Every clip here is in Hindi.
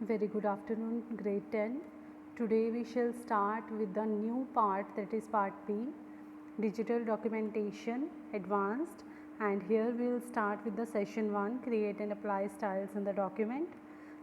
Very good afternoon, grade 10. Today we shall start with the new part, that is part B, digital documentation advanced, and here we will start with the session 1, create and apply styles in the document.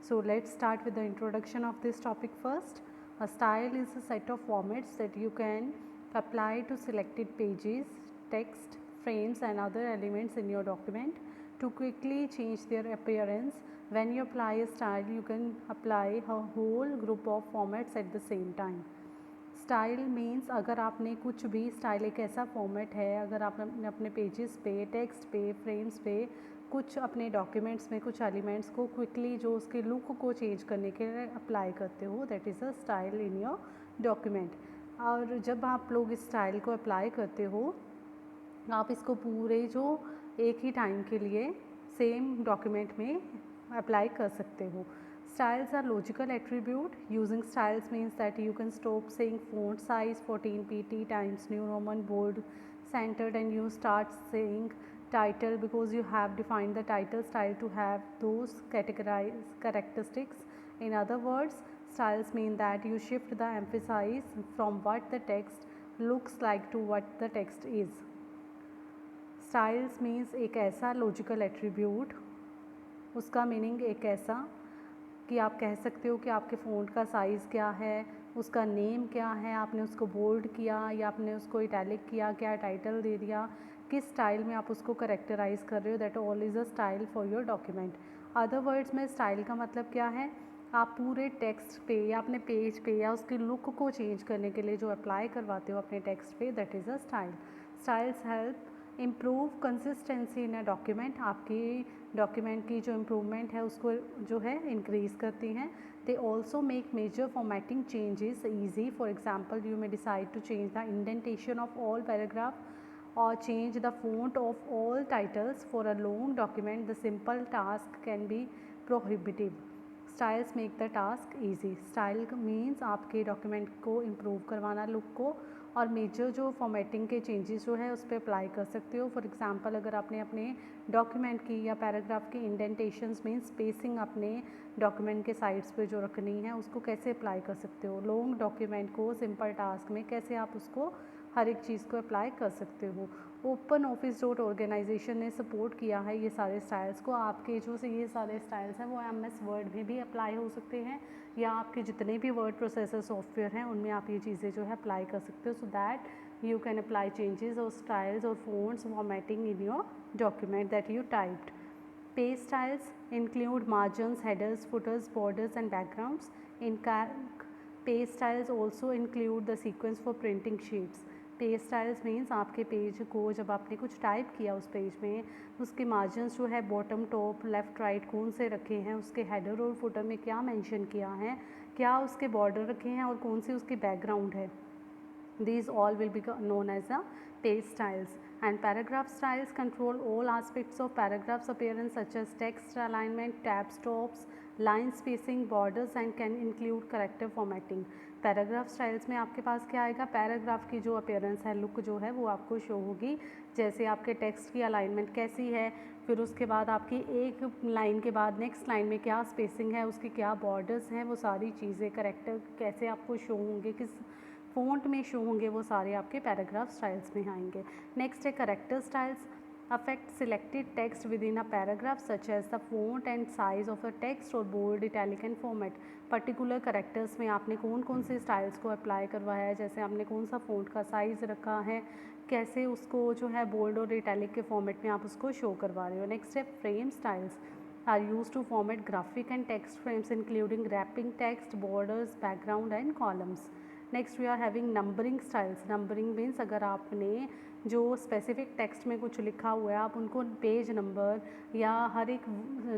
So let's start with the introduction of this topic first. A style is a set of formats that you can apply to selected pages, text, frames and other elements in your document to quickly change their appearance. When you apply a style, you can apply a whole group of formats at the same time. Style means अगर आपने कुछ भी स्टाइल एक ऐसा फॉर्मेट है, अगर आप अपने पेजेस पे, टेक्स्ट पे, फ्रेम्स पे कुछ अपने डॉक्यूमेंट्स में कुछ एलिमेंट्स को क्विकली जो उसके लुक को चेंज करने के लिए अप्लाई करते हो, that is a style in your document. और जब आप लोग इस स्टाइल को अप्लाई करते हो, आप इसको पूरे जो एक ही टाइम के लिए सेम डॉक्यूमेंट में अप्लाई कर सकते हो. Styles are logical attribute. Using styles means that you can stop saying font size 14 pt times New Roman bold centered and you start saying title because you have defined the title style to have those categorized characteristics. In other words, styles mean that you shift the emphasis from what the text looks like to what the text is. Styles means एक ऐसा logical attribute, उसका मीनिंग एक ऐसा कि आप कह सकते हो कि आपके फ़ॉन्ट का साइज़ क्या है, उसका नेम क्या है, आपने उसको बोल्ड किया या आपने उसको इटैलिक किया, क्या टाइटल दे दिया, किस स्टाइल में आप उसको करेक्टराइज़ कर रहे हो, that all is a style for your document. Other words में स्टाइल का मतलब क्या है, आप पूरे टेक्स्ट पे या अपने पेज पे या उसके लुक को चेंज करने के लिए जो अप्लाई करवाते हो अपने टेक्स्ट पे, that is a style. Styles help improve consistency in a document. आपकी डॉक्यूमेंट की जो इम्प्रूवमेंट है उसको जो है इंक्रीज़ करती हैं. They also make major formatting changes easy. For example, you may decide to change the indentation of all paragraph or change the font of all titles for a long document. The simple task can be prohibitive. Styles make the task easy. Style means आपके डॉक्यूमेंट को इम्प्रूव करवाना लुक को, और मेजर जो फॉर्मेटिंग के चेंजेस जो है उस पर अप्लाई कर सकते हो. फॉर एग्जांपल, अगर आपने अपने डॉक्यूमेंट की या पैराग्राफ की इंडेंटेशंस में स्पेसिंग अपने डॉक्यूमेंट के साइड्स पे जो रखनी है उसको कैसे अप्लाई कर सकते हो. लॉन्ग डॉक्यूमेंट को सिंपल टास्क में कैसे आप उसको हर एक चीज़ को अप्लाई कर सकते हो. ओपन ऑफिस डॉट ऑर्गेनाइजेशन ने सपोर्ट किया है ये सारे स्टाइल्स को. आपके जो से ये सारे स्टाइल्स हैं वो MS वर्ड में भी अप्लाई हो सकते हैं, या आपके जितने भी वर्ड प्रोसेसर सॉफ्टवेयर हैं उनमें आप ये चीज़ें जो है अप्लाई कर सकते हो, so that you can apply changes और स्टाइल्स और fonts formatting in your document that you typed. Page styles include margins, headers, footers, borders and backgrounds. In Calc, page styles also include the sequence for printing sheets. Page styles means आपके पेज को जब आपने कुछ टाइप किया उस पेज में, उसके मार्जिन्स जो है बॉटम, टॉप, लेफ़्ट, राइट कौन से रखे हैं, उसके हेडर और फुटर में क्या मेंशन किया है, क्या उसके बॉर्डर रखे हैं और कौन सी उसकी बैकग्राउंड है. These all will be known as the page styles. And paragraph styles control all aspects of paragraph's appearance such as text alignment, tab stops, line spacing, borders and can include character formatting. Paragraph styles में आपके पास क्या आएगा, पैराग्राफ की जो अपीयरेंस है, लुक जो है वो आपको शो होगी. जैसे आपके टेक्स्ट की अलाइनमेंट कैसी है, फिर उसके बाद आपकी एक लाइन के बाद नेक्स्ट लाइन में क्या स्पेसिंग है, उसके क्या बॉर्डर्स हैं, वो सारी चीज़ें, करेक्टर कैसे आपको शो होंगे, किस फ़ॉन्ट में शो होंगे, वो सारे आपके पैराग्राफ स्टाइल्स में आएंगे. नेक्स्ट है character styles. affect selected text within a paragraph such as the font and size of a text or bold, italic and format. Particular characters में आपने कौन कौन से स्टाइल्स को अप्लाई करवाया है, जैसे आपने कौन सा फ़ॉन्ट का साइज़ रखा है, कैसे उसको जो है बोल्ड और इटैलिक के फॉर्मेट में आप उसको शो करवा रहे हो. नेक्स्ट है frame styles. Are use to format graphic and text frames including wrapping text, borders, background and columns. Next we are having numbering styles. Numbering means अगर आपने जो स्पेसिफिक टेक्स्ट में कुछ लिखा हुआ है, आप उनको पेज नंबर या हर एक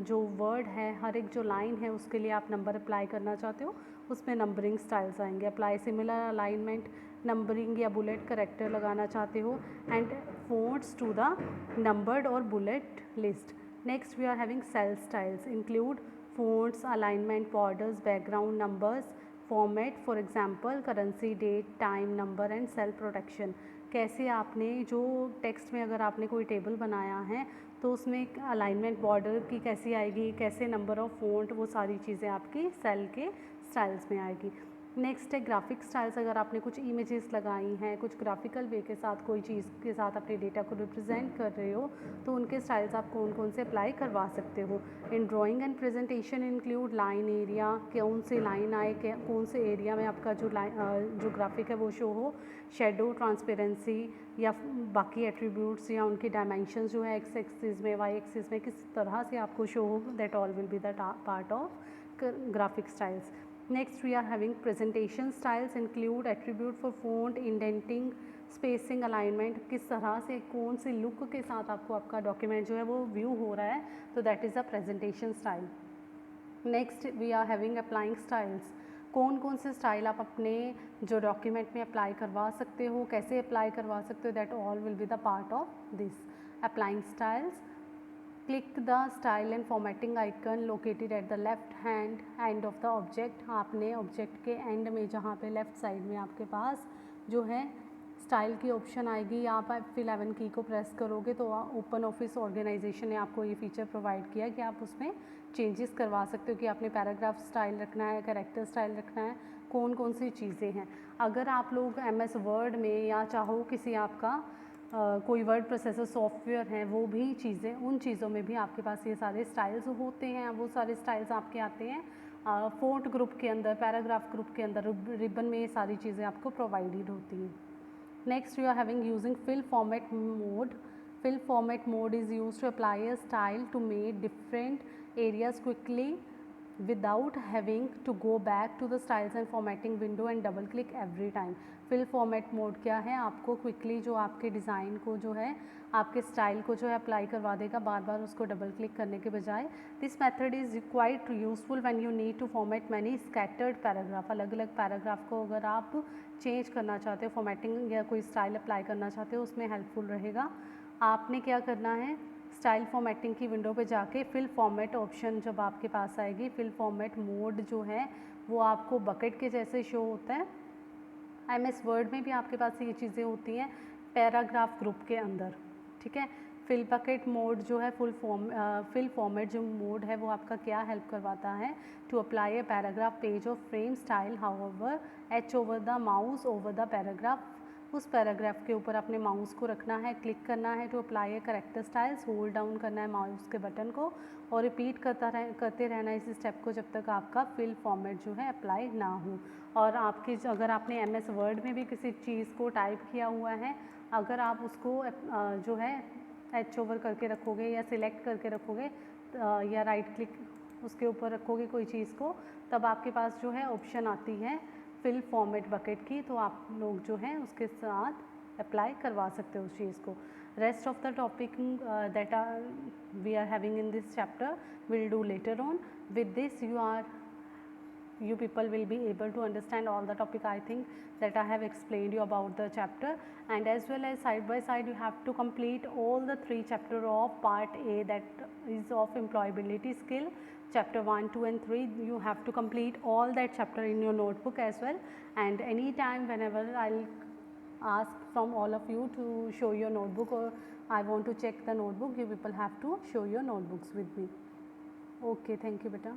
जो वर्ड है, हर एक जो लाइन है उसके लिए आप नंबर अप्लाई करना चाहते हो, उसमें नंबरिंग स्टाइल्स आएंगे. अप्लाई सिमिलर अलाइनमेंट, नंबरिंग या बुलेट करेक्टर लगाना चाहते हो, and fonts to the numbered और bullet list. Next we are having cell styles. Include fonts, alignment, borders, background, numbers, format. For example currency, date, time, number and cell protection. कैसे आपने जो टेक्स्ट में अगर आपने कोई टेबल बनाया है तो उसमें अलाइनमेंट बॉर्डर की कैसी आएगी, कैसे नंबर ऑफ फ़ॉन्ट, वो सारी चीज़ें आपकी सेल के स्टाइल्स में आएगी। नेक्स्ट है ग्राफिक स्टाइल्स। अगर आपने कुछ इमेजेस लगाई हैं, कुछ ग्राफिकल वे के साथ कोई चीज़ के साथ अपने डेटा को रिप्रेजेंट कर रहे हो, तो उनके स्टाइल्स आप कौन कौन से अप्लाई करवा सकते हो। In drawing and presentation include line area, कौन से लाइन आए, कौन से एरिया में आपका जो ग्राफिक है वो शो हो, शेडो, ट्रांसपेरेंसी या बाकी एट्रीब्यूट्स या उनके डायमेंशंस जो है एक्स एक्सिस में, वाई एक्सिस में किस तरह से आपको शो हो, that all will be the part of graphic styles. Next we are having presentation styles include attribute for font, indenting, spacing, alignment, किस तरह से कौन से लुक के साथ आपको आपका डॉक्यूमेंट जो है वो व्यू हो रहा है, तो that is a presentation style. Next we are having applying styles. कौन कौन से स्टाइल आप अपने जो डॉक्यूमेंट में अप्लाई करवा सकते हो, कैसे अप्लाई करवा सकते हो, that all will be the part of this applying styles. Click the style and formatting icon located at the left hand end of the object. आपने ऑब्जेक्ट के एंड में जहाँ पे लेफ़्ट साइड में आपके पास जो है स्टाइल की ऑप्शन आएगी, आप F11 की को प्रेस करोगे तो ओपन ऑफिस ऑर्गेनाइजेशन ने आपको ये फीचर प्रोवाइड किया कि आप उसमें चेंजेस करवा सकते हो कि आपने पैराग्राफ स्टाइल रखना है, कैरेक्टर स्टाइल रखना है, कौन कौन सी चीज़ें हैं। अगर आप लोग MS वर्ड में या चाहो किसी आपका कोई वर्ड प्रोसेसर सॉफ्टवेयर है, वो भी चीज़ें, उन चीज़ों में भी आपके पास ये सारे स्टाइल्स होते हैं। वो सारे स्टाइल्स आपके आते हैं फोर्ट ग्रुप के अंदर, पैराग्राफ ग्रुप के अंदर, रिबन में ये सारी चीज़ें आपको प्रोवाइडेड होती हैं। Next you are having using fill format mode. Fill format mode is use to apply a style to make different areas quickly without having to go back to the styles and formatting window and double click every time। Fill format mode क्या है, आपको क्विकली जो आपके डिज़ाइन को जो है, आपके स्टाइल को जो है अप्लाई करवा देगा, बार बार उसको डबल क्लिक करने के बजाय। This method is quite useful when you need to format many scattered paragraph. अलग अलग पैराग्राफ को अगर आप चेंज करना चाहते हो, फॉर्मेटिंग या कोई स्टाइल अप्लाई करना चाहते हो, उसमें हेल्पफुल रहेगा। आपने क्या करना है, स्टाइल फॉर्मेटिंग की विंडो पे जाके फिल फॉर्मेट ऑप्शन जब आपके पास आएगी, फिल फॉर्मेट मोड जो है वो आपको बकेट के जैसे शो होता है। MS वर्ड में भी आपके पास ये चीज़ें होती हैं पैराग्राफ ग्रुप के अंदर, ठीक है। फिल बकेट मोड जो है फिल फॉर्मेट जो मोड है वो आपका क्या हेल्प करवाता है, to apply a paragraph page of frame style however h over the mouse over the paragraph. उस पैराग्राफ के ऊपर अपने माउस को रखना है, क्लिक करना है, to apply a character styles, hold down करना है माउस के बटन को और रिपीट करते रहना इस स्टेप को जब तक आपका फिल फॉर्मेट जो है अप्लाई ना हो। और आपकी अगर आपने MS वर्ड में भी किसी चीज़ को टाइप किया हुआ है, अगर आप उसको जो है एच ओवर करके रखोगे या सिलेक्ट करके रखोगे या राइट क्लिक उसके ऊपर रखोगे कोई चीज़ को, तब आपके पास जो है ऑप्शन आती है फिल फॉर्मेट बकेट की, तो आप लोग जो हैं उसके साथ अप्लाई करवा सकते हो उस चीज़ को। Rest of the topic that we are having in this chapter will do later on. With this you people will be able to understand all the topic I think that I have explained you about the chapter, and as well as side by side you have to complete all the 3 chapter of part A, that is of employability skill, chapter 1, 2 and 3. You have to complete all that chapter in your notebook as well, and anytime whenever I'll ask from all of you to show your notebook or I want to check the notebook, you people have to show your notebooks with me. Okay, thank you beta.